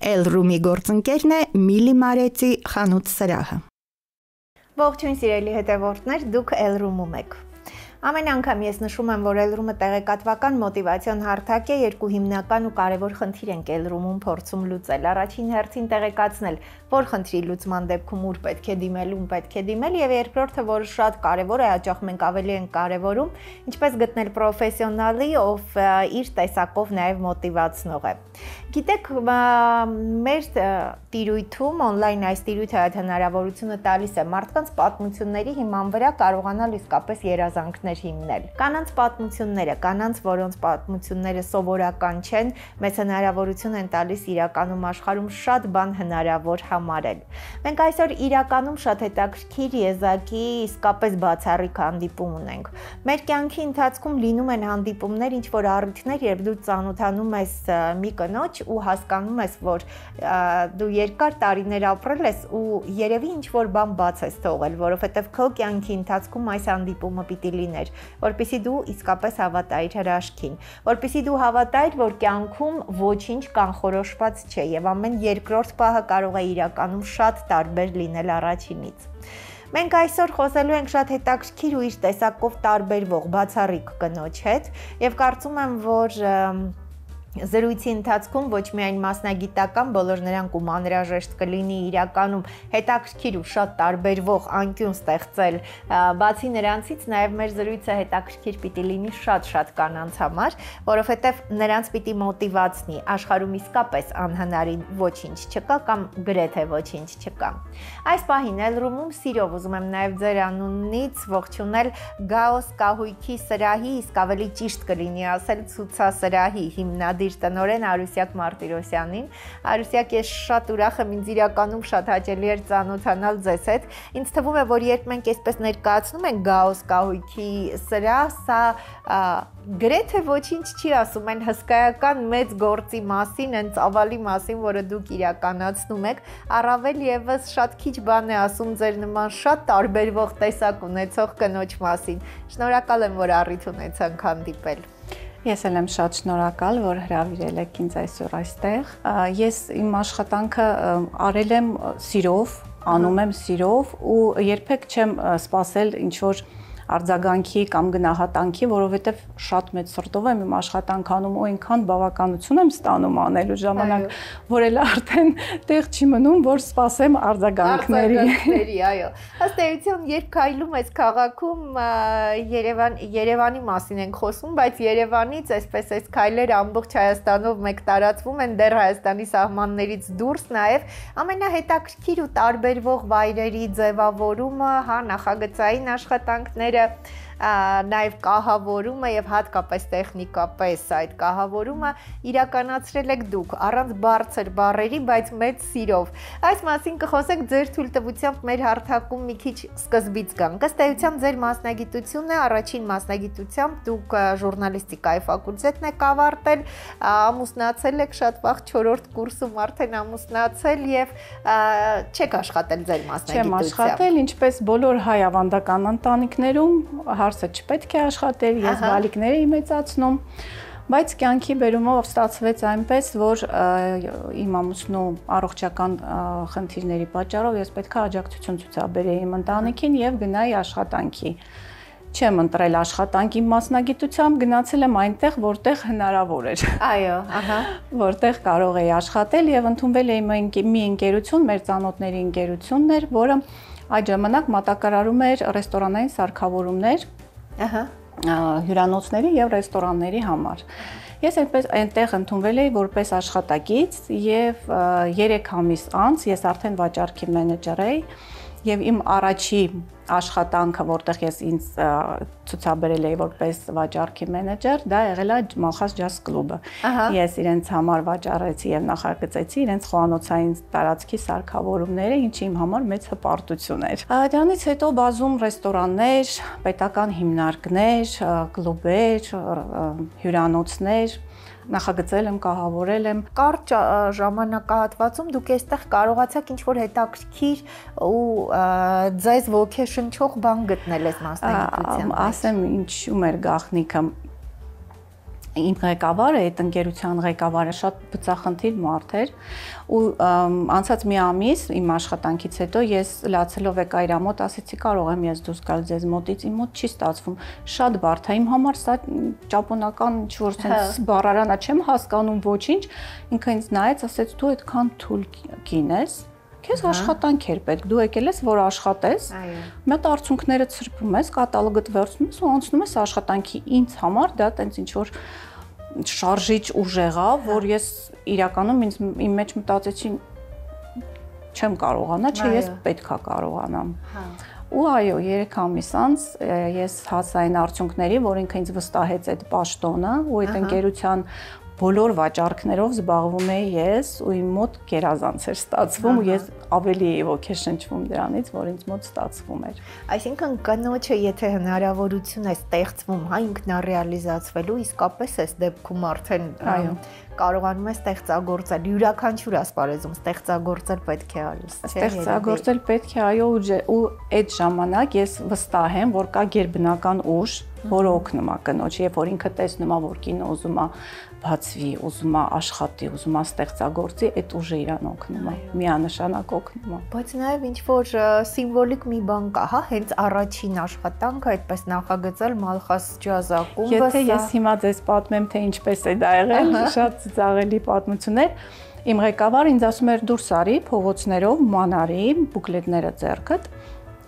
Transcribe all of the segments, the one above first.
Elroom-ի գործընկերն է Միլի Մարեցի խանութ սրահը։ Ողջույն սիրելի հետևորդներ, դուք Elroom-ում եք։ Ամեն անգամ ես նշում եմ, որ Elroom-ը տեղեկատվական մոտիվացիոն հարթակ է, երկու հիմնական ու կարևոր խնդիր ենք Elroom-ում փորձում լուծել։ Առաջին հերթին տեղեկացնել, որ խնդրի լուծման դեպքում ուր պետք է դիմել, ում պետք է դիմել, եւ երկրորդը, որ շատ կարևոր է, հաճախ մենք ավելի ենք կարևորում, ինչպես գտնել պրոֆեսիոնալի, ով իր տեսակով նաեւ մոտիվացնող է։ Գիտեք, մեր տիրույթում on-line այս տիրույթը այդ հնարավորությունը տալիս է մարդկանց պատմությունների հիման վրա կարողանալ իսկապես երազանքներ հիմնել։ Կանանց պատմությունները, կանանց, որոնց պատմությունները սովորական չեն, մեզ հնարավորություն են տալիս իրականում աշխարհում շատ բան հնարավոր համարել։ Մենք այսօր իրականում շատ հետաքրքիր եզակի իսկապես բացառիկ հանդիպում ունենք։ Մեր կյանքի ընթացքում լինում են հանդիպումներ, ինչ որ առիթներ, երբ դու ծանոթանում ես մի կնոջ ու հասկանում ես, որ դու երկար տարիներ ապրել ես ու երևի ինչ որ բան բաց ես թողել, որովհետև քո կյանքի ընթացքում այս հանդիպումը պիտի լիներ, որպեսզի դու իսկապես հավատայիր հրաշքին, որպեսզի դու հավատայիր, որ կյանքում ոչինչ կանխորոշված չէ եւ ամեն երկրորդ պահը կարող է իրականում շատ տարբեր լինել առաջինից։ Մենք այսօր խոսելու ենք շատ հետաքրքիր ու իր տեսակով տարբերվող բացառիկ կնոջ հետ եւ կարծում եմ, որ զրույցի ընթացքում ոչ միայն մասնագիտական, բոլոր նրանք ում անհրաժեշտ կլինի իրականում հետաքրքիր ու շատ տարբերվող անկյուն ստեղծել, բացի նրանցից նաև մեր զրույցը հետաքրքիր պիտի լինի շատ կանանց համար, որովհետև նրանց պիտի մոտիվացնի, աշխարհում իսկապես անհնարին ոչինչ չկա կամ գրեթե ոչինչ չկա։ Այս պահին Elroom-ում սիրով ուզում եմ նաև ձեր անունից ողջունել Գաոս կահույքի սրահի, իսկ ավելի ճիշտ կլինի ասել ցուցասրահի հիմնադիր տնօրեն Արուսյակ Մարտիրոսյանին։ Արուսյակ, ես շատ ուրախ եմ, ինձ իրականում շատ հաճելի էր ծանոթանալ ձեզ հետ։ Ինձ թվում է, որ երբ մենք այսպես ներկայացնում ենք Գաոս կահույքի սրահ, սա գրեթե ոչինչ չի ասում այն հսկայական մեծ գործի մասին, այն ծավալի մասին, որը դուք իրականացնում եք, առավել եւս շատ քիչ բան է ասում ձեր նման շատ տարբերվող տեսակ ունեցող կնոջ մասին։ Շնորհակալ եմ, որ առիթ ունեցանք հանդիպել։ Ես էլ եմ շատ շնորհակալ, որ հրավիրել եք ինձ այսօր այստեղ։ Ես իմ աշխատանքը արել եմ սիրով, անում եմ սիրով ու երբեք չեմ սպասել ինչ որ արձագանքի կամ գնահատանքի, որովհետև շատ մեծ սրտով եմ իմ աշխատանք անում ու այնքան բավականություն եմ ստանում անելու ժամանակ, որ էլ արդեն տեղ չի մնում, որ սպասեմ արձագանքների, այո։ Ըստ էության, երբ քայլում ես քաղաքում, Երևանի մասին ենք խոսում, բայց Երևանից այսպես այս քայլերը ամբողջ Հայաստանով մեկ տարածվում են դեռ Հայաստանի սահմաններից դուրս, նաև ամենահետաքրքիր ու տարբերվող վայրերի ձևավորումը, նախագծային աշխատանքները, նաև կահավորումը եւ հատկապես տեխնիկապես այդ կահավորումը իրականացրել եք դուք առանց բարձր բառերի, բայց մեծ սիրով։ Այս մասին կխոսենք ձեր թույլտվությամբ մեր հարթակում մի քիչ սկզբից գանք։ Ըստ էության ձեր մասնագիտությունը առաջին մասնագիտությամբ դուք ժուրնալիստիկայի ֆակուլտետն եք ավարտել, ամուսնացել եք շատ վաղ 4-րդ կուրսում արդեն ամուսնացել եւ չեք աշխատել ձեր մասնագիտությամբ։ Չեմ աշխատել, ինչպես բոլոր հայ ավանդական ընտանիքներում հարցը չպետք է աշխատել, ես բալիկներ էի մեծացնում, բայց կյանքի բերումով ստացվեց այնպես, որ իմ ամուսնու առողջական խնդիրների պատճառով ես պետք է աջակցություն ցուցաբերեի իմ ընտանիքին եւ գնայի աշխատանքի։ Չեմ ընտրել աշխատանք իմ մասնագիտությամբ, գնացել եմ այնտեղ, որտեղ հնարավոր էր։ Այո, որտեղ կարող էի աշխատել եւ ընդունվել էի մի ընկերություն, մեր ծանոթների ընկերությունն էր, որը այդ ժամանակ մատակարարում էր ռեստորանային սարքավորումներ հյուրանոցների եւ ռեստորանների համար։ Ես այնտեղ ընդունվել էի որպես աշխատակից եւ 3 ամիս անց ես արդեն վաճառքի մենեջեր էի եւ իմ առաջի աշխատանքը, որտեղ ես ինձ ցուցաբերել էի որպես վաճառքի մենեջեր, դա եղել է Մալխաս ջազ կլուբը։ Ես իրենց համար վաճառեցի եւ նախագծեցի իրենց խոհանոցային տարածքի սարքավորումները, ինչը իմ համար մեծ հպարտություն էր։ Դրանից հետո բազում ռեստորաններ, պետական հիմնարկներ, կլուբեր, հյուրանոցներ նախագծել եմ, կահավորել եմ։ Կարճ ժամանակահատվածում դուք այստեղ կարողացաք ինչ-որ հետաքրքիր ու ձեզ ոգեշնչող բան գտնել այս մասնագիտության։ Ասեմ ինչու մեր գաղտնիքը։ իմ ղեկավարը, այդ ընկերության ղեկավարը շատ բծախնդիր մարդ էր ու անցած մի ամիս իմ աշխատանքից հետո ես լացելով եկա իր մոտ, ասեցի կարող եմ ես դուրս գալ ձեզ մոտից, իմ մոտ չի ստացվում, շատ բարդ է, իմ համար սա ճապոնական ինչ-որ sense բառարանա չեմ հասկանում ոչինչ, ինքը ինձ նայեց, ասեց դու այդքան թույլ կին ես, քեզ աշխատանք էր պետք, դու եկել ես որ աշխատես, մի հատ արդյունքները ցրփում ես, կատալոգդ վերցնում ես ու անցնում ես աշխատանքի, ինձ համար դա տենց ինչ որ շարժիչ ուժ եղավ, որ ես իրականում իմ մեջ մտածեցի չեմ կարողանա, չէ ես պետքա կարողանամ։ Ու այո, 3 ամիս անց ես հասա այն արդյունքների, որ ինքը ինձ վստահեց այդ պաշտոնը ու այդ ընկերության բոլոր վաճառքներով զբաղվում էի ես ու իմ մոտ գերազանց էր ստացվում ու ես ավելի էի ոգեշնչվում դրանից, որ ինձ մոտ ստացվում էր։ Այսինքն կնոջը եթե հնարավորություն է ստեղծվում, հա ինքնարեալիզացվելու, իսկապես էս դեպքում արդեն կարողանում է ստեղծագործել, յուրաքանչյուր ասպարեզում ստեղծագործել պետք է արի։ Ստեղծագործել պետք է, այո, ու այդ ժամանակ ես վստահ եմ, որ կա գերբնական ուժ, որը օգնում է կնոջ, երբ որ ինքը տեսնում է, որ կինը ուզում է բացվի, ուզում է աշխատի, ուզում է ստեղծագործի, այդ ուժը իրան օգնում է, միանշանակ օգնում է։ Բայց նաև ինչ որ սիմվոլիկ մի բան կա, հա, հենց առաջին աշխատանքը այդպես նախագծել Մալխաս ջազ ակումբը։ Եթե ես հիմա ձեզ պատմեմ, թե ինչպես է դա եղել, շատ ծաղելի պատմություններ։ Իմ ղեկավարը ինձ ասում էր դուրս արի փողոցներով, մանարի, բուկլետները ձեռքդ,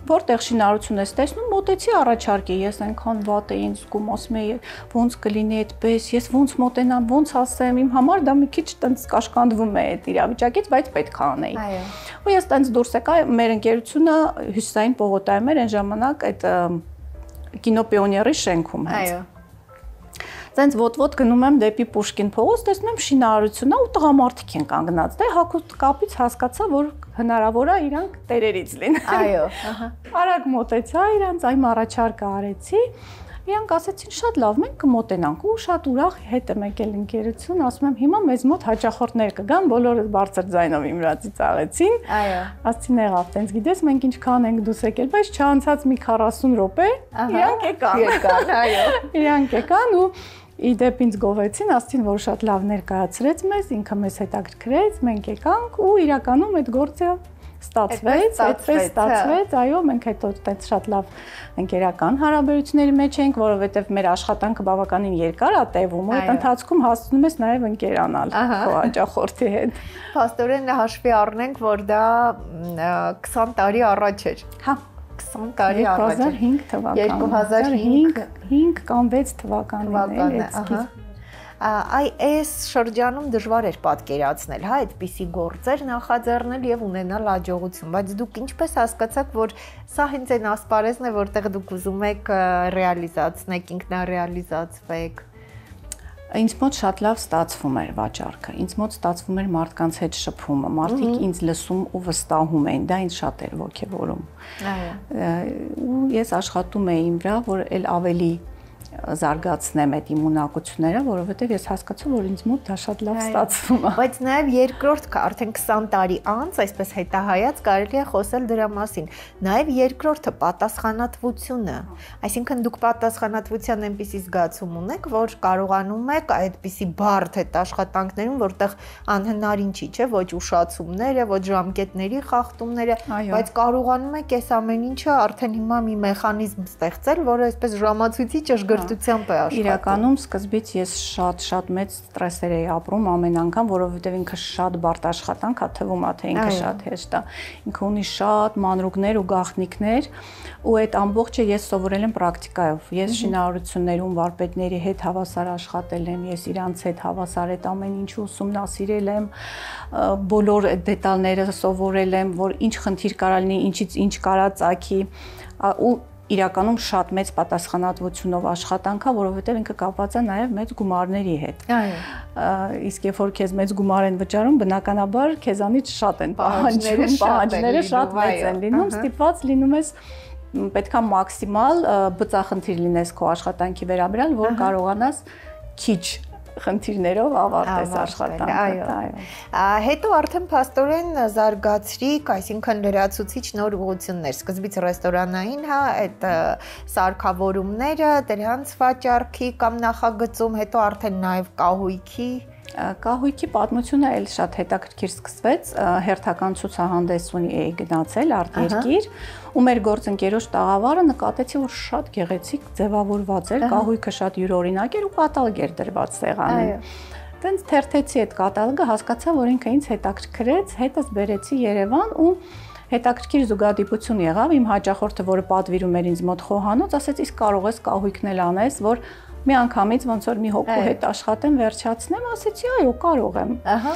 որտեղ շինարարություն ես տեսնում, մոտեցի առաջարկի, ես այնքան վատ էի ինձ զգում, ասում էի ոնց կլինի այդպես, ես ոնց մոտենամ, ոնց ասեմ, իմ համար դա մի քիչ տենց կաշկանդվում է այդ իրավիճակից, բայց պետք է անեի։ Ու ես տենց դուրս եկա, մեր ընկերությունը Հյուսիսային պողոտայում էր այն ժամանակ այդ կինո պիոների շենքում հենց։ Տենց ոտվոտ գնում եմ դեպի Պուշկին փողոց, տեսնում եմ շինարարությունն ու տղամարդիկ են կանգնած։ Դե հակոտ կապից հասկացա, որ հնարավոր է իրանք տերերից լինեն։ Այո, Արագ մոտեցա իրանց, այմ առաջարկը արեցի։ Իրանք ասեցին շատ լավ, մենք կմոտենանք ու շատ ուրախ հետ եմ եկել ընկերություն, ասում եմ հիմա մեզ մոտ հաճախորդներ կգան, բոլորը բարձր ձայնով իմ ռացի ծաղեցին։ Այո։ Ասեցին եղավ, տենց գիտես մենք ինչքան ենք դուս եկել, բայց չանցած մի 40 րոպե իրանք եկան, այո։ Իրանք եկան ու իդեպ ինձ գովեցին, ասեցին, որ շատ լավ ներկայացրեց մեզ, ինքը մեզ հետաքրքրեց, մենք եկանք ու իրականում այդ գործը ստացվեց, այդպես ստացվեց, այո, մենք հետո այդպես շատ լավ ընկերական հարաբերությունների մեջ ենք, որովհետև մեր աշխատանքը բավականին երկար է տևում, ու այդ ընթացքում հասնում ես նաև ընկերանալ քո հաճախորդի հետ։ Փաստորեն հաշվի առնենք, որ դա 20 տարի առաջ էր։ Հա, 20 տարի առաջ 2005 թվական 2005 կամ 6 թվականին է, այս շրջանում դժվար էր պատկերացնել, հա, այդպիսի գործեր նախաձեռնել եւ ունենալ հաջողություն, բայց դուք ինչպես հասկացաք, որ սա հենց այն ասպարեզն է, որտեղ դուք ուզում եք ռեալիզացնեք, ինքնարեալիզացվեք։ Ինձ մոտ շատ լավ ստացվում էր վաճառքը, ինձ մոտ ստացվում էր մարդկանց հետ շփումը, մարդիկ ինձ լսում ու վստահում էին, դա ինձ շատ էր ոգևորում։ Ու ես աշխատում էի իմ վրա, որ էլ ավելի զարգացնեմ այդ իմ ունակությունները, որովհետև ես հասկացա, որ ինձ մոտ դա շատ լավ ստացվում է։ Բայց նաև երկրորդ արդեն 20 տարի անց, այսպես հետահայաց կարելի է խոսել դրա մասին։ Նաև երկրորդը պատասխանատվությունը, այսինքն դուք պատասխանատվության այնպիսի զգացում ունեք, որ կարողանում եք այդպիսի բարդ այդ աշխատանքներում, որտեղ անհնար ինչի, չէ, ոչ ուշացումները, ոչ ժամկետների խախտումները, բայց կարողանում եք այս ամեն ինչը արդեն հիմա մի մեխանիզմ ստեղծել, որը այսպես ժամացույցի ճշգրտությամբ է աշխատում։ Իրականում սկզբից ես շատ մեծ ստրեսեր էի ապրում ամեն անգամ, որովհետև ինքը շատ բարդ աշխատանք է, թվում է, թե ինքը շատ հեշտ է։ Ինքը ունի շատ մանրուքներ ու գաղտնիքներ, ու այդ ամբողջը ես սովորել եմ պրակտիկայով։ Ես շինարարություններում վարպետների հետ հավասար աշխատել եմ, ես իրանց հետ հավասար այդ ամեն ինչը ուսումնասիրել եմ, բոլոր դետալները սովորել եմ, որ ինչ խնդիր կարա լինի, ինչից ինչ կարա ծագի, ու իրականում շատ մեծ պատասխանատվությունով աշխատանք է, որովհետև ինքը կապված է նաև մեծ գումարների հետ։ Իսկ երբ որ քեզ մեծ գումար են վճարում, բնականաբար քեզանից շատ են պահանջում, պահանջները շատ մեծ են լինում, ստիպված լինում ես պետքա մաքսիմալ բծախնդիր լինես քո աշխատանքի վերաբերյալ, որ կարողանաս քիչ խնդիրներով ավարտես աշխատանքը, այո։ Հետո արդեն փաստորեն զարգացրիք, այսինքն լրացուցիչ նոր ուղղություններ, սկզբից ռեստորանային, հա, այդ սարքավորումները, դրանց վաճառքի կամ նախագծում, հետո արդեն նաև Կահույքի պատմությունը էլ շատ հետաքրքիր սկսվեց, հերթական ցուցահանդես ունի գնացել արտերկիր, ու մեր գործընկերոջ տաղավարը նկատեցի, որ շատ գեղեցիկ ձևավորված էր, կահույքը շատ յուրօրինակ էր ու կատալոգ էր դրված սեղանին։ Տենց թերթեցի այդ կատալոգը, հասկացա, որ ինքը ինձ հետաքրքրեց, հետս բերեցի Երևան ու հետաքրքիր զուգադիպություն եղավ, իմ հաճախորդը, որը պատվիրում էր ինձ մոտ խոհանոց, ասեց, իսկ կարող ես կահույքն էլ անես, որ մի անգամից ոնց որ մի հոգու հետ աշխատեմ, վերջացնեմ, ասեցի, այո, կարող եմ։ Ահա։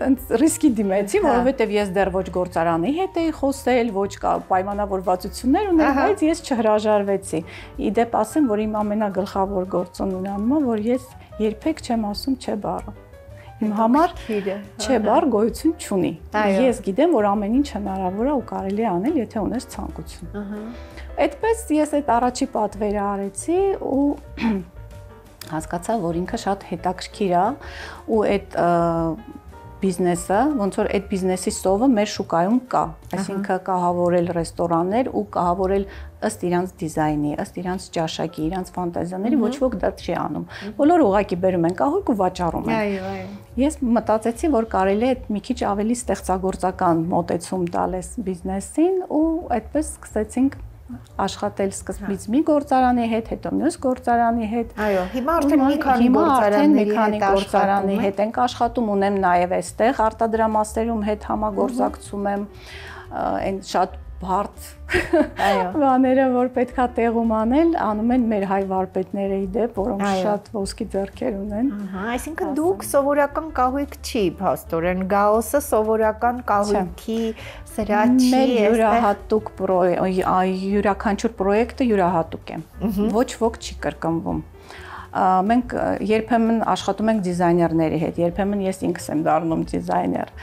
Տենց ռիսկի դիմեցի, որովհետև ես դեռ ոչ գործարանի հետ էի խոսել, ոչ պայմանավորվածություններ ուներ, բայց ես չհրաժարվեցի։ Իդեպ ասեմ, որ իմ ամենագլխավոր գործոնն որ ես երբեք չեմ ասում չէ բառը։ Իմ համար չէ բառ գոյություն չունի։ Ես գիտեմ, որ ամեն ինչ հնարավոր է ու կարելի է անել, եթե ունես ցանկություն։ Այդպես ես այդ առաջի պատվերը արեցի ու հասկացա, որ ինքը շատ հետաքրքիր է ու այդ բիզնեսը, ոնց որ այդ բիզնեսի սովը մեր շուկայում կա, այսինքն կահավորել ռեստորաններ ու կահավորել ըստ իրանց դիզայնի, ըստ իրանց ճաշակի, իրանց ֆանտազիաների, ոչ ոք դա չի անում։ Բոլորը ուղղակի բերում են կահույք ու վաճառում են։ Այո, այո։ Ես մտածեցի, որ կարելի է մի քիչ ավելի ստեղծագործական մոտեցում տալ այս բիզնեսին ու այդպես սկսեցինք աշխատել սկզբից մի գործարանի հետ, հետո մյուս գործարանի հետ։ Այո, հիմա արդեն մի քանի գործարանի հետ ենք աշխատում, ունեմ նաև այստեղ արտադրամասերում հետ համագործակցում եմ, այն շատ բարդ բաները, որ պետքա տեղում անել, անում են մեր հայ վարպետները իդեպ, որոնք շատ ոսկի ձեռքեր ունեն։ Այսինքն դուք սովորական կահույք չի, փաստորեն, Գաոսը սովորական կահույքի սրաչի Մեր յուրահատուկ յուրաքանչյուր պրոյեկտը յուրահատուկ է, ոչ ոք չի կրկնվում։ Մենք երբեմն աշխատում ենք դիզայներների հետ, երբեմն ես ինքս եմ դառնում դիզայներ։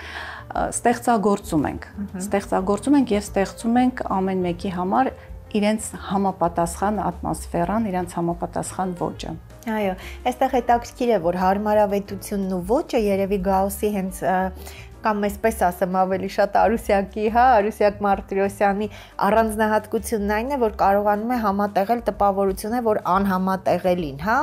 Ստեղծագործում ենք եւ ստեղծում ենք ամեն մեկի համար իրենց համապատասխան ատմոսֆերան, իրենց համապատասխան ոճը։ Այո, այստեղ հետաքրքիր է, որ հարմարավետությունն ու ոճը երևի Գաուսի հենց կամ այսպես ասեմ ավելի շատ Արուսյակի, հա, Արուսյակ Մարտիրոսյանի առանձնահատկությունն այն է, որ կարողանում է համատեղել տպավորությունը, որ անհամատեղելին, հա,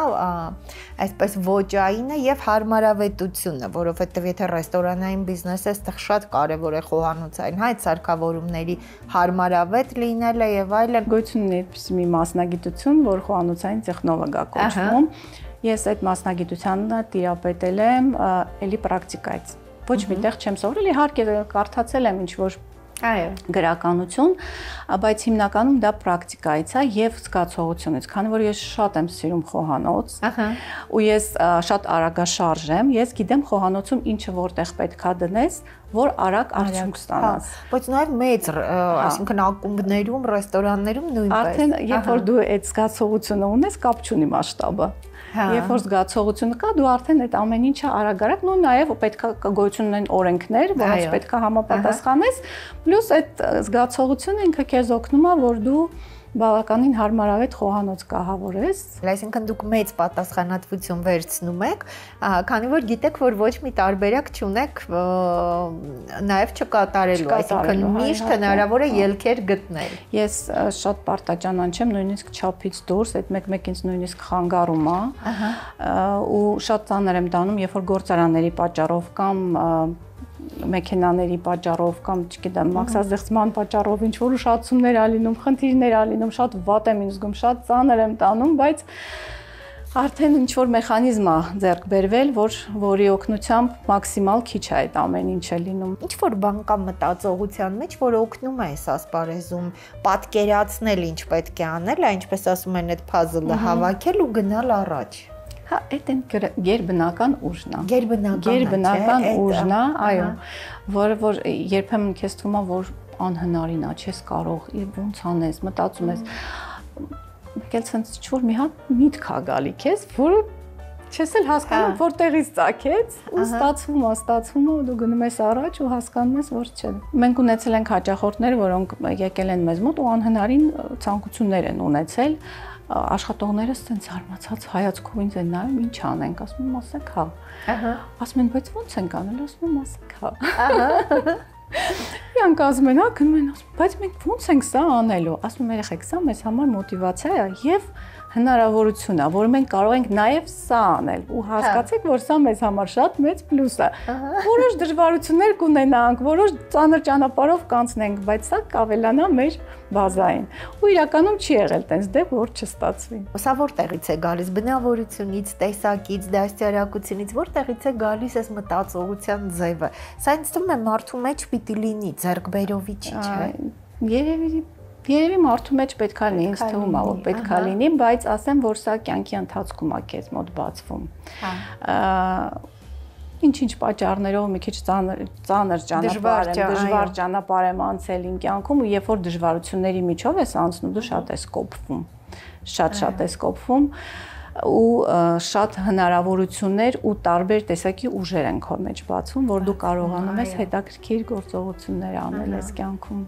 այսպես ոճայինը եւ հարմարավետությունը, որովհետեւ եթե ռեստորանային բիզնեսը այստեղ շատ կարեւոր է խոհանոցային, հա, այդ սարքավորումների հարմարավետ լինելը եւ այլն։ Գոյություն ունի այդպես մի մասնագիտություն, որ խոհանոցային տեխնոլոգ է կոչվում։ Ես այդ մասնագիտությանը տիրապետել եմ էլի պրակտիկայից։ Ոչ միտեղ չեմ սովորել, իհարկե կարդացել եմ ինչ-որ գրականություն, բայց հիմնականում դա պրակտիկայից է եւ զգացողությունից, քանի որ ես շատ եմ սիրում խոհանոց, ու ես շատ արագաշարժ եմ, ես գիտեմ խոհանոցում ինչը որտեղ պետքա դնես, որ արագ արդյունք ստանաս։ Բայց նաեւ մեծ, այսինքն ակումբներում, ռեստորաններում նույնպես։ Արդեն երբ որ դու այդ զգացողությունը ունես, կապ չունի մասշտաբը։ Երբ որ զգացողությունը կա, դու արդեն այդ ամեն ինչը արագ-արագ, ու նաև պետք է գոյություն ունեն օրենքներ, որոնց պետք է համապատասխանես, պլյուս այդ զգացողությունը ինքը քեզ օգնում է, որ դու բավականին հարմարավետ խոհանոց կահավորես։ Այսինքն դուք մեծ պատասխանատվություն վերցնում եք, քանի որ գիտեք, որ ոչ մի տարբերակ չունեք նաև չկատարելու, այսինքն միշտ հնարավոր է ելքեր գտնել։ Ես շատ պարտաճանան չեմ, նույնիսկ չափից դուրս, այդ մեկ-մեկ ինձ նույնիսկ խանգարում է, ու շատ ծանր եմ տանում, երբ որ գործարանների պատճառով կամ մեքենաների պատճառով կամ չգիտեմ մաքսազեղծման պատճառով ինչ որ ուշացումներ ա լինում, խնդիրներ ա լինում, շատ վատ եմ ինձ զգում, շատ ծանր եմ տանում, բայց արդեն ինչ որ մեխանիզմ է ձեռք բերվել, որի օգնությամբ մաքսիմալ քիչ է այդ ամեն ինչը լինում։ Ինչ որ բան կա մտածողության մեջ, որ օգնում է այս ասպարեզում պատկերացնել ինչ պետք է անել, ինչպես ասում են այդ puzzle-ը հավաքել ու գնալ առաջ։ Հա, այդ գերբնական ուժն է։ Գերբնական ուժն է, այո, որ երբեմն քեզ թվում է, որ անհնարին է, չես կարող, ոնց անես, մտածում ես։ Եկել ցենց ինչ-որ մի հատ միտք է գալի քեզ, որը չես էլ հասկանում, որտեղից ծագեց, ու ստացվում է, դու գնում ես առաջ ու հասկանում ես, որ չէ։ Մենք ունեցել ենք հաճախորդներ, որոնք եկել են մեզ մոտ ու անհնարին ցանկություններ են ունեցել, աշխատողները ասեն զարմացած հայացքով ինձ են նայում, ինչ անենք, ասում եմ, ասեք հա։ Ահա։ Ասում են, բայց ո՞նց ենք անել, ասում եմ, ասեք հա։ Ահա։ Իրանք ասում են, գնում են, ասում, բայց մենք ո՞նց ենք սա անելու։ Ասում եմ, երեխեք, սա մեզ համար մոտիվացիա է եւ հնարավորություն է, որ մենք կարող ենք նաև սա անել ու հասկացեք, որ սա մեզ համար շատ մեծ պլյուս է։ Որոշ դժվարություններ կունենանք, որոշ ծանր ճանապարհով կանցնենք, բայց սա կավելանա մեր բազային։ Ու իրականում չի եղել տենց դեպք, որ չստացվի։ Սա որտեղից է գալիս, բնավորությունից, տեսակից, դաստիարակությունից, որտեղից է գալիս այս մտածողության ձևը։ Սա ինձ թվում է մարդու մեջ պիտի լինի, ձեռքբերովիչի, չէ։ Երևի մարդու մեջ պետքա լինի, ինձ թվում է, որ պետքա լինի, բայց ասեմ, որ սա կյանքի ընթացքում է քեզ մոտ բացվում։ Ինչ-ինչ պատճառներով մի քիչ ծանր դժվար ճանապարհ եմ անցել իմ կյանքում ու երբ որ դժվարությունների միջով ես անցնում, դու շատ ես կոփվում։ Շատ ես կոփվում ու շատ հնարավորություններ ու տարբեր տեսակի ուժեր են քո մեջ բացվում, որ դու կարողանում ես հետաքրքիր գործողություններ անել այս կյանքում։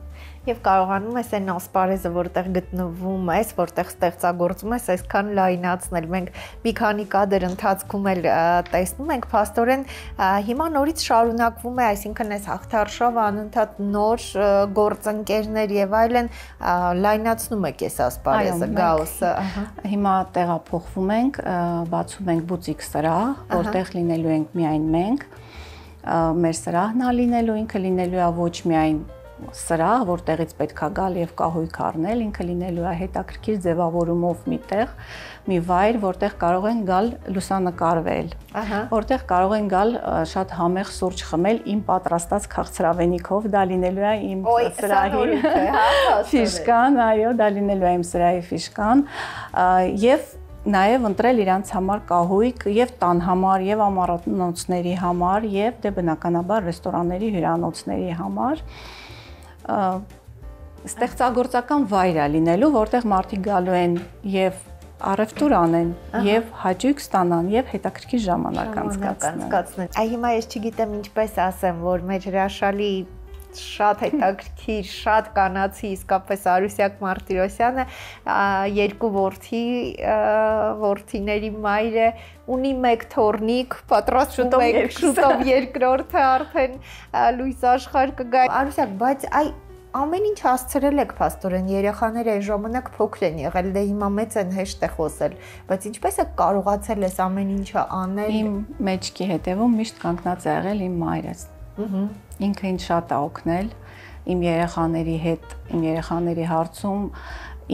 Եվ կարողանում ես այն ասպարեզը, որտեղ գտնվում ես, որտեղ ստեղծագործում ես, այսքան լայնացնել։ Մենք մի քանի կադր ընթացքում էլ տեսնում ենք, փաստորեն հիմա նորից շարունակվում է, այսինքն այս հաղթարշավը անընդհատ նոր գործընկերներ եւ այլն լայնացնում եք այս ասպարեզը, գաուսը։ Հիմա տեղափոխվում ենք, բացում ենք բուտիկ սրահ, որտեղ լինելու ենք միայն մենք։ Մեր սրահն է լինելու, ինքը լինելու է ոչ միայն սրահ, որտեղից պետքա գալ եւ կահույք առնել, ինքը լինելու է հետաքրքիր ձևավորումով մի տեղ, մի վայր, որտեղ կարող են գալ լուսանկարվել, որտեղ կարող են գալ շատ համեղ սուրճ խմել իմ պատրաստած քաղցրավենիքով, դա լինելու է իմ սրահի ֆիշկան, այո, դա լինելու է իմ սրահի ֆիշկան, եւ նաև ընտրել իրանց համար կահույք եւ տան համար, եւ ամառանոցների համար, եւ դե բնականաբար ռեստորանների, հյուրանոցների համար ստեղծագործական վայր է լինելու, որտեղ մարդիկ գալու են եւ առևտուր անեն եւ հաճույք ստանան եւ հետաքրքիր ժամանակ անցկացնեն։ Այ հիմա ես չգիտեմ ինչպես ասեմ, որ մեր հրաշալի շատ հետաքրքիր, շատ կանացի իսկապես Արուսյակ Մարտիրոսյանը երկու որդիների մայր է, ունի մեկ թոռնիկ, պատրաստվում է շուտով երկրորդը արդեն լույս աշխարհ կգա։ Արուսյակ, բայց այ ամեն ինչ հասցրել եք փաստորեն, երեխաները այն ժամանակ փոքր են եղել, դե հիմա մեծ են, հեշտ է խոսել, բայց ինչպես եք կարողացել այս ամեն ինչը անել։ Իմ մեջքի հետևում միշտ կանգնած է եղել իմ մայրս։ Ինքը ինձ շատ է օգնել իմ երեխաների հետ, իմ երեխաների հարցում,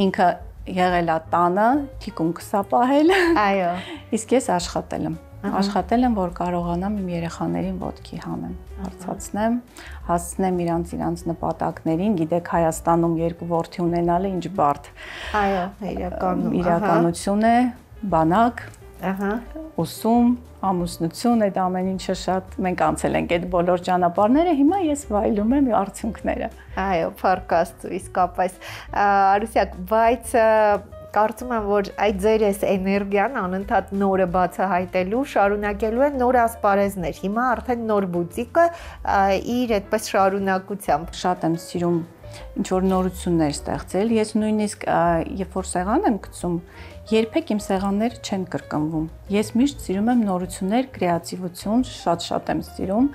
ինքը եղել է տանը, թիկունքս է պահել։ Այո։ Իսկ ես աշխատել եմ, որ կարողանամ իմ երեխաներին ոտքի հանեմ, հարցացնեմ, հասցնեմ իրանց նպատակներին, գիտեք Հայաստանում երկու որդի ունենալը ինչ բարդ։ Այո, իրականություն է, բանակ, ուսում, ամուսնություն, այդ ամեն ինչը շատ մենք անցել ենք այդ բոլոր ճանապարհները, հիմա ես վայելում եմ արդյունքները։ Այո, փառք Աստծո, իսկապես։ Արուսյակ, բայց կարծում եմ, որ այդ ձեր այս էներգիան անընդհատ նորը բացահայտելու, շարունակելու է նոր ասպարեզներ։ Հիմա արդեն նոր բուտիկը իր այդպես շարունակությամբ։ Շատ եմ սիրում ինչ-որ նորություններ ստեղծել։ Ես նույնիսկ երբ որ սեղան եմ գցում, երբեք իմ սեղանները չեն կրկնվում։ Ես միշտ սիրում եմ նորություններ, կրեատիվություն, շատ եմ սիրում։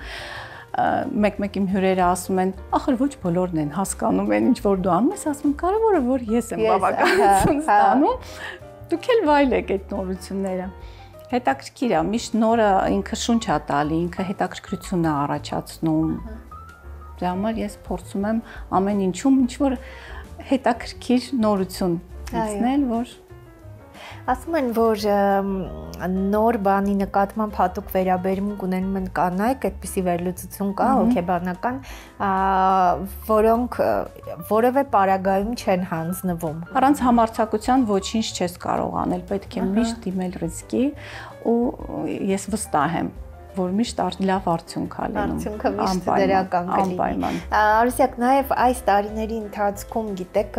Մեկ-մեկ իմ հյուրերը ասում են, ախր ոչ բոլորն են հասկանում են ինչ որ դու անում ես, ասում եմ, կարևորը որ ես եմ բավականություն ստանում, դուք էլ վայելեք այդ նորությունները։ Հետաքրքիր է, միշտ նորը ինքը շունչ է տալի, ինքը հետաքրքրություն է առաջացնում։ Դրա համար ես փորձում եմ ամեն ինչում ինչ որ հետաքրքիր նորություն գտնել, որ Ասում են, որ նոր բանի նկատմամբ հատուկ վերաբերմունք ունենում են կանայք, այդպիսի վերլուծություն կա հոգեբանական, որոնք որևէ պարագայում չեն հանձնվում։ Առանց համարձակության ոչինչ չես կարող անել, պետք է միշտ դիմել ռիսկի ու ես վստահ եմ, որ միշտ լավ արդյունք է լինում։ Արդյունքը միշտ դրական կլինի։ Արուսյակ, նաև այս տարիների ընթացքում, գիտեք,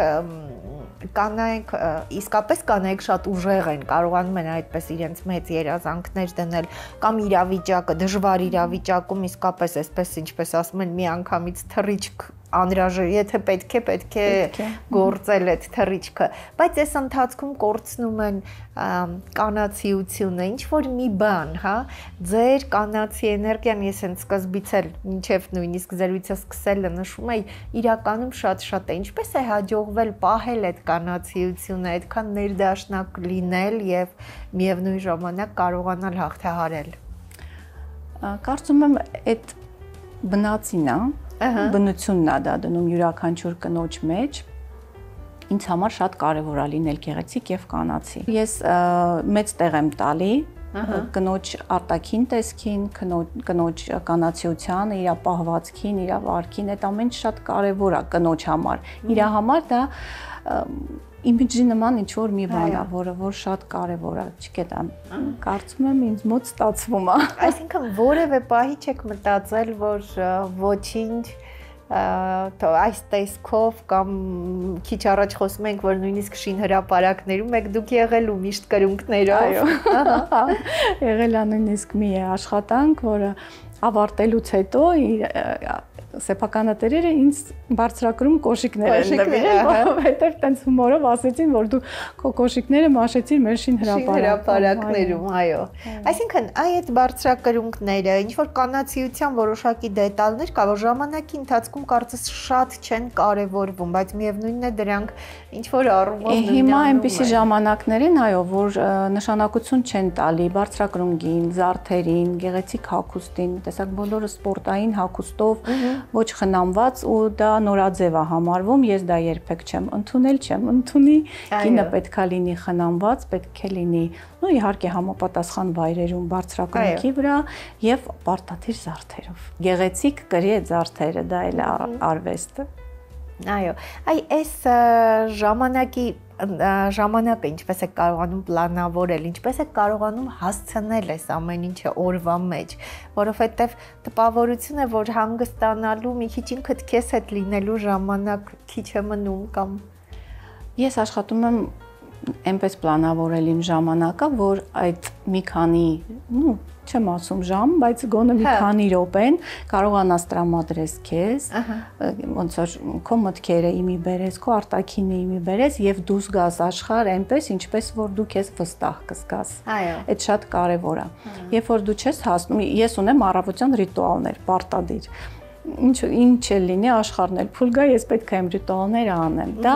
կանայք իսկապես կանայք շատ ուժեղ են, կարողանում են այդպես իրենց մեծ երազանքներ դնել կամ իրավիճակը, դժվար իրավիճակում իսկապես այսպես ինչպես ասում են, մի անգամից թռիչք անհրաժեշտ, եթե պետք է գործել այդ թռիչքը, բայց այս ընթացքում կորցնում են կանացիությունը, ինչ որ մի բան, հա, ձեր կանացի էներգիան, ես հենց սկզբից էլ մինչև նույնիսկ զրույցը սկսելը նշում էի, իրականում շատ է, ինչպես է հաջողվել պահել այդ կանացիությունը, այդքան ներդաշնակ լինել եւ միևնույն ժամանակ կարողանալ հաղթահարել։ Կարծում եմ այդ բնածին է, բնությունն է դա դնում յուրաքանչյուր կնոջ մեջ, ինձ համար շատ կարևոր է լինել գեղեցիկ եւ կանացի։ Ես մեծ տեղ եմ տալի կնոջ արտաքին տեսքին, կնոջ կանացիությանը, իր պահվածքին, իր վարքին, այդ ամեն շատ կարևոր է կնոջ համար։ Իր համար դա իմիջի նման ինչ որ մի բան է, որը շատ կարևոր է, չգիտեմ, կարծում եմ ինձ մոտ ստացվում է։ Այսինքն որևէ պահի չեք մտածել, որ ոչինչ այս տեսքով կամ քիչ առաջ խոսում ենք, որ նույնիսկ շինհրապարակներում եք դուք եղել ու միշտ կրունկներով։ Եղել է նույնիսկ մի աշխատանք, որը ավարտելուց հետո սեփականատերերը ինձ բարձրակրում կոշիկներ են նվիրել, որովհետև տենց հումորով ասեցին, որ դու քո կոշիկները մաշեցիր մեր շինհրապարակներում, այո։ Այսինքն այդ բարձրակրունկները, ինչ որ կանացիության որոշակի դետալներ կա, որ ժամանակի ընթացքում կարծես շատ չեն կարևորվում, բայց միևնույնն է դրանք ինչ որ առումով հիմա այնպիսի ժամանակներ են, այո, որ նշանակություն չեն տալի բարձրակրունկին, զարդերին, գեղեցիկ հագուստին, տեսակ բոլորը սպորտային հագուստով ոչ խնամված ու դա նորաձև է համարվում, ես դա երբեք չեմ ընդունի, կինը պետք է լինի խնամված, պետք է լինի, ու իհարկե համապատասխան վայրերում բարձրակրունկի վրա եւ պարտադիր զարդերով։ Գեղեցիկ կրի այդ զարդերը, դա էլ է արվեստը։ Այո, այս ժամանակը ինչպես է կարողանում պլանավորել, ինչպես է կարողանում հասցնել այս ամեն ինչը օրվա մեջ, որովհետև տպավորություն է, որ հանգստանալու մի քիչ ինքդ քեզ հետ լինելու ժամանակ քիչ է մնում կամ ես աշխատում եմ այնպես պլանավորել իմ ժամանակը, որ այդ մի քանի, չեմ ասում ժամ, բայց գոնե մի քանի րոպեն կարողանաս տրամադրես քեզ, ոնց որ քո մտքերը իմի բերես, քո արտաքինը իմի բերես եւ դուրս գաս աշխարհ այնպես, ինչպես որ դու քեզ վստահ կզգաս։ Այո։ Այդ շատ կարեւոր է։ Երբ որ դու չես հասնում, ես ունեմ առավոտյան ռիտուալներ, պարտադիր։ Ինչ էլ լինի աշխարհն էլ փուլ գա, ես պետք է իմ ռիտուալները անեմ։ Դա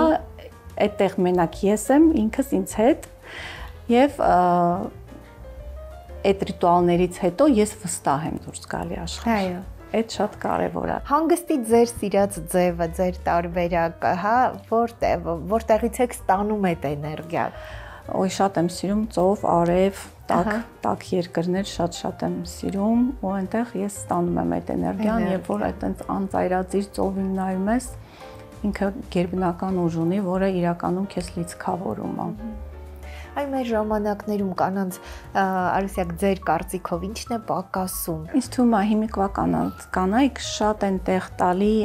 այդտեղ մենակ ես եմ ինքս ինձ հետ եւ այդ ռիտուալներից հետո ես վստահ եմ դուրս գալի աշխարհ։ Այո։ Այդ շատ կարևոր է։ Հանգստի ձեր սիրած ձևը, ձեր տարբերակը, հա, որտեղից եք ստանում այդ էներգիան։ Ոյ շատ եմ սիրում ծով, արև, տաք երկրներ շատ եմ սիրում ու այնտեղ ես ստանում եմ այդ էներգիան, երբ որ այդտենց անծայրածիր ծովին նայում ես, ինքը գերբնական ուժ ունի, որը իրականում քեզ լիցքավորում է։ Այ մեր ժամանակներում կանանց Արուսյակ ձեր կարծիքով ինչն է պակասում։ Ինձ թվում է հիմիկվա կանայք շատ են տեղ տալի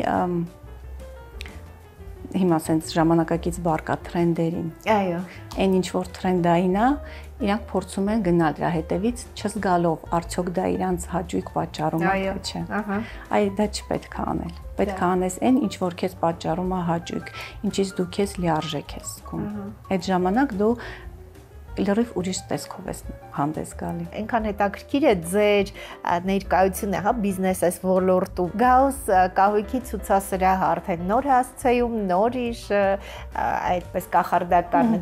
հիմա sense ժամանակակից բառ կա թրենդերին։ Այո։ Այն ինչ որ թրենդային է, իրանք փորձում են գնալ դրա հետևից, չզգալով արդյոք դա իրանց հաճույք պատճառում է թե չէ։ Այ դա չպետք է անել։ Պետք է անես այն, ինչ որ քեզ պատճառում է հաճույք, ինչից դու քեզ լիարժեք ես զգում։ Այդ ժամանակ դու լրիվ ուրիշ տեսքով ես հանդես գալի։ Այնքան հետաքրքիր է ձեր ներկայությունը, հա, բիզնեսես ոլորտում։ Գաուս կահույքի ցուցասրահ արդեն նոր հասցեում, նոր իր այդպես կախարդական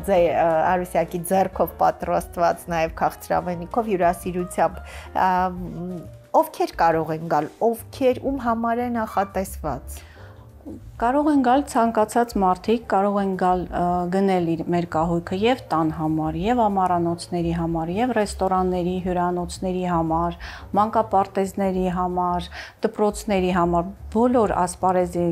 Արուսյակի ձեռքով պատրաստված, նաև քաղցրավենիքով հյուրասիրությամբ ովքեր կարող են գալ, ում համար է նախատեսված։ Կարող են գալ ցանկացած մարդիկ, կարող են գալ գնել մեր կահույքը եւ տան համար, եւ ամառանոցների համար, եւ ռեստորանների, հյուրանոցների համար, մանկապարտեզների համար, դպրոցների համար, բոլոր ասպարեզի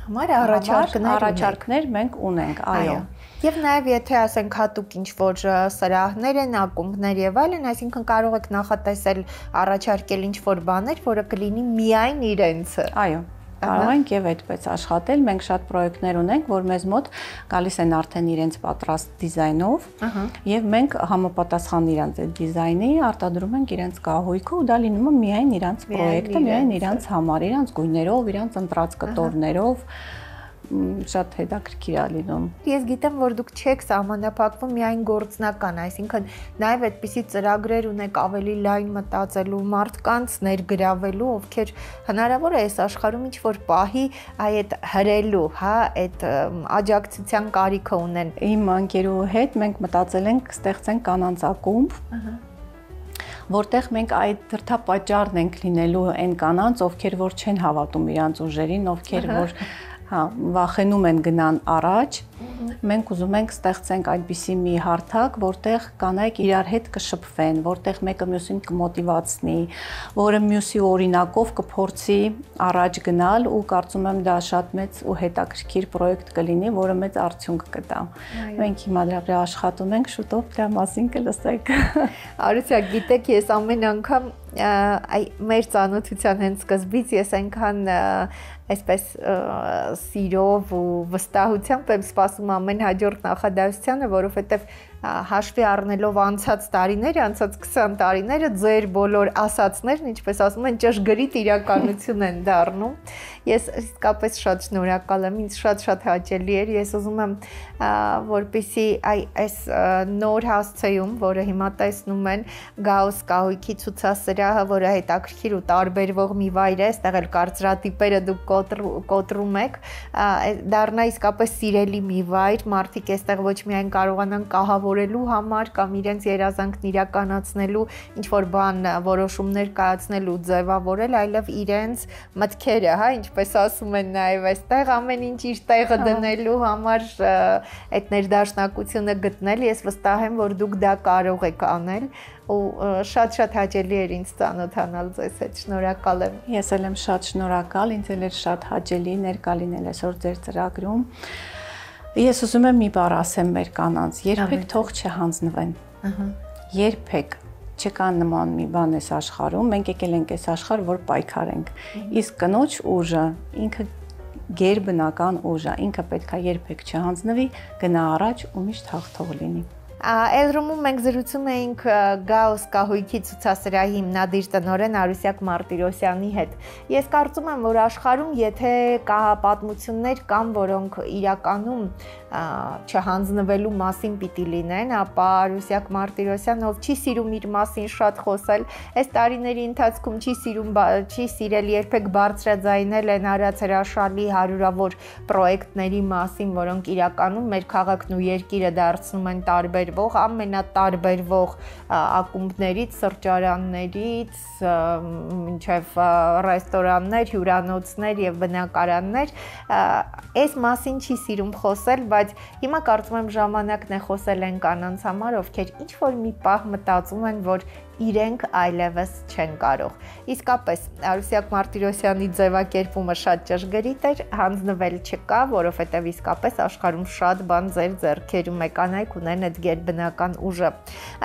համար առաջարկներ մենք ունենք, այո։ Եվ նաև եթե ասենք հատուկ ինչ-որ սրահներ են, ակումբներ եւ այլն, այսինքն կարող եք նախատեսել առաջարկել ինչ-որ բաներ, որը կլինի միայն իրենցը։ Այո։ կարող ենք եւ այդպես աշխատել։ Մենք շատ պրոյեկտներ ունենք, որ մեզ մոտ գալիս են արդեն իրենց պատրաստ դիզայնով, եւ մենք համապատասխան իրենց այդ դիզայնի արտադրում ենք իրենց կահույքը ու դա լինում է միայն իրենց պրոյեկտը, միայն իրենց համար, իրենց գույներով, իրենց ընտրած կտորներով շատ հետաքրքիր է լինում։ Ես գիտեմ, որ դուք չեք սահմանափակվում միայն գործնական, այսինքն նաև այդպիսի ծրագրեր ունեք ավելի լայն մտածելու մարդկանց ներգրավելու, ովքեր հնարավոր է այս աշխարհում ինչ-որ պահի այդ հրելու, հա, այդ աջակցության կարիքը ունեն։ Իմ ընկերու հետ մենք մտածել ենք ստեղծենք կանանց ակումբ, որտեղ մենք այդ դրդապատճառն ենք լինելու այն կանանց, ովքեր որ չեն հավատում իրանց ուժերին, ովքեր որ վախենում են գնան առաջ, մենք ուզում ենք ստեղծենք այնպիսի մի հարթակ, որտեղ կանայք իրար հետ կշփվեն, որտեղ մեկը մյուսին կմոտիվացնի, որը մյուսի օրինակով կփորձի առաջ գնալ ու կարծում եմ դա շատ մեծ ու հետաքրքիր պրոյեկտ կլինի, որը մեծ արդյունք կտա։ Մենք հիմա դրա վրա աշխատում ենք, շուտով դրա մասին կլսեք։ Արուսյա, գիտեք, ես ամեն անգամ մեր ծանոթության հենց սկզբից ես այնքան այսպես սիրով ու վստահությամբ եմ սպասում ամեն հաջորդ նախադասությանը, որովհետև հաշվի առնելով անցած տարիները, անցած 20 տարիները ձեր բոլոր ասածներն, ինչպես ասում են, ճշգրիտ իրականություն են դառնում։ Ես իսկապես շատ շնորհակալ եմ, ինձ շատ հաճելի էր։ Ես ուզում եմ, որպեսզի այս նոր հասցեում, որը հիմա տեսնում են, Գաուս կահույքի ցուցասրահը, որը հետաքրքիր ու տարբերվող մի վայր է, այստեղ էլ կարծրատիպերը դուք կոտրում եք, դառնա իսկապես սիրելի մի վայր, մարդիկ այստեղ ոչ միայն կարողանան կահավորելու համար կամ իրենց երազանքն իրականացնելու, ինչ-որ բան որոշումներ կայացնելու, ձևավորել, այլև իրենց մտքերը, հա, ինչպես ասում են նաև այստեղ ամեն ինչ իր տեղը դնելու համար այդ ներդաշնակությունը գտնել, ես վստահ եմ, որ դուք դա կարող եք անել ու շատ հաճելի էր ինձ ծանոթանալ ձեզ հետ, շնորհակալ եմ։ Ես էլ եմ շատ շնորհակալ, ինձ էլ էր շատ հաճելի ներկա լինել այսօր ձեր ծրագրում։ Ես ուզում եմ մի բառ ասեմ մեր կանանց, երբեք թող չհանձնվեն։ Երբեք չկա նման մի բան այս աշխարհում, մենք եկել ենք այս աշխարհ, որ պայքարենք։ Իսկ կնոջ ուժը ինքը գերբնական ուժ է, ինքը պետք է երբեք չհանձնվի, գնա առաջ ու միշտ հաղթող լինի։ Էլրումում մենք զրուցում էինք Գաուս կահույքի ցուցասրահի հիմնադիր տնօրեն Արուսյակ Մարտիրոսյանի հետ։ Ես կարծում եմ, որ աշխարհում եթե կա պատմություններ կան, որոնք իրականում չհանձնվելու մասին պիտի լինեն, ապա Արուսյակ Մարտիրոսյանը, ով չի սիրում իր մասին շատ խոսել, այս տարիների ընթացքում չի սիրել երբեք բարձրաձայնել են արած հրաշալի հարյուրավոր պրոյեկտների մասին, որոնք իրականում մեր քաղաքն ու երկիրը դարձնում են տարբերվող, ամենատարբերվող ակումբներից, սրճարաններից, մինչև ռեստորաններ, հյուրանոցներ եւ բնակարաններ, այս մասին չի սիրում խոսել, բայց հիմա կարծում եմ ժամանակն է խոսել են կանանց համար, ովքեր ինչ-որ մի պահ մտածում են, որ իրենք այլևս չեն կարող։ Իսկապես, Արուսյակ Մարտիրոսյանի ձևակերպումը շատ ճշգրիտ էր, հանձնվել չկա, որովհետև իսկապես աշխարհում շատ բան ձեր ձեռքերում է, կանայք ունեն այդ գերբնական ուժը։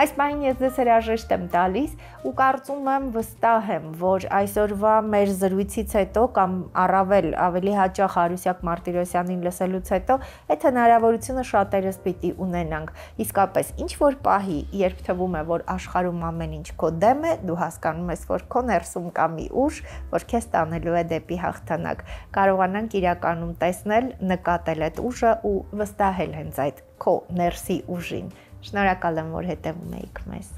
Այս բանին ես ձեզ հրաժեշտ եմ տալիս ու կարծում եմ, վստահ եմ, որ այսօրվա մեր զրույցից հետո կամ ավելի հաճախ Արուսյակ Մարտիրոսյանին լսելուց հետո այդ հնարավորությունը շատերս պիտի ունենանք։ Իսկապես, ինչ որ պահի, երբ թվում է, որ աշխարհում ամեն ինչ քո դեմ է, դու հասկանում ես, որ քո ներսում կա մի ուժ, որ քեզ տանելու է դեպի հաղթանակ։ Կարողանանք իրականում տեսնել, նկատել այդ ուժը ու վստահել հենց այդ քո ներսի ուժին։ Շնորհակալ եմ, որ հետևում եք մեզ։